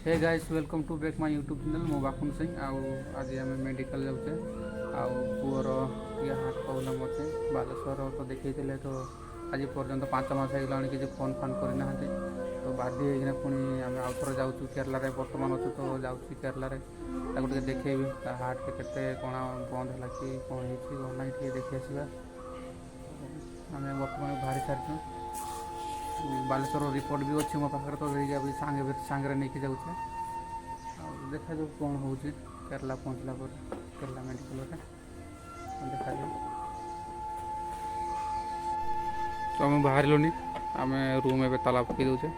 hey guys welcome to back my YouTube channel मो बाकुन सिंह आज आम मेडिकल जाऊे पुअर ये हाथ प्रॉब्लम अच्छे बालेश्वर तो देखते तो आज पर्यंत 5 मास होगा कि फोन फान करना तो बाध्य होना पुणी आम आउ थे जाऊँ केरला बर्तमान अच्छे तो जाऊँ केरला देखेबी हार्ट के केते कौन बंद है कि कौन हो ना देखी आसवा आम बर्तमान बाहरी सारी बालेश्वर रिपोर्ट भी अच्छी मो पाखे तो सांगे नहीं जाऊे देखा जो कौन हो केरला पहुँचला पर केरला मेडिकल देखा तो आम बाहर लुनि आम रूम ए ताला पकई दौचे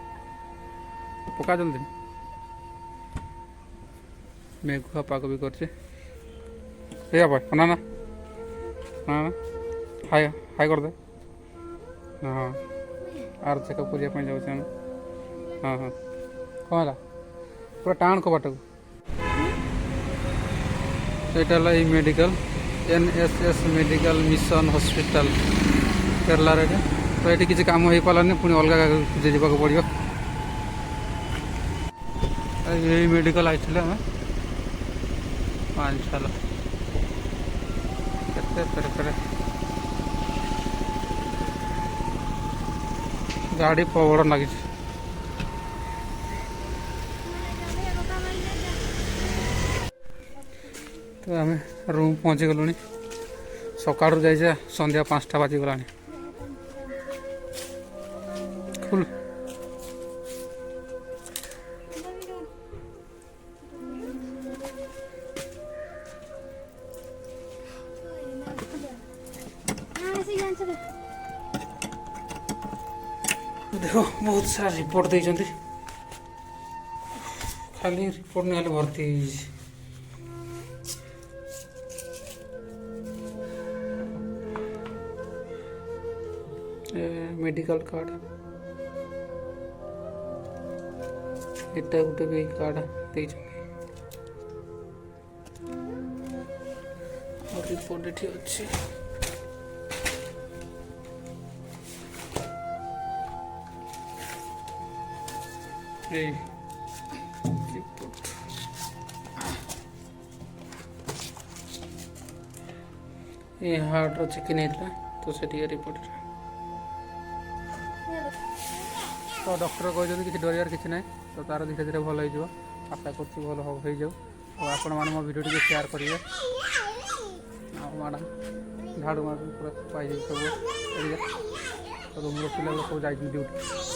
पका जल्दी मेघुआ पाग भी कर ना ना ना हाय हाय कर दे हाँ आर चेकअप करने जाऊँ हाँ हाँ कौन है पूरा टाण को बाटक ये medical NSS medical mission hospital Kerala रे तो ये किसी काम हो पारानी पुणी अलग जावाक पड़ो यही मेडिकल आईते आम पाँच साल के गाड़ी प्रबल लगी तो आम रूम पहुँची गलुनी सकाळू जाइए संध्या 5टा बाजिगला खुल देखो बहुत सारा रिपोर्ट देते खाली रिपोर्ट ना भर्ती मेडिकल कार्ड एटा गोटे भी कार्ड और रिपोर्ट ये अच्छी रिपोर्ट ये हार्ट चेकिंग होता तो से रिपोर्ट तो डॉक्टर कहते कि डर किसी ना तो तार धीरे धीरे भल हो आशा कर भल हो जाऊ आपण मैंने मो भिडियो टे शेयर करेंगे मैडम झाड़ू मार पूरा पाई सब रूम पिला सब जा ड्यूटी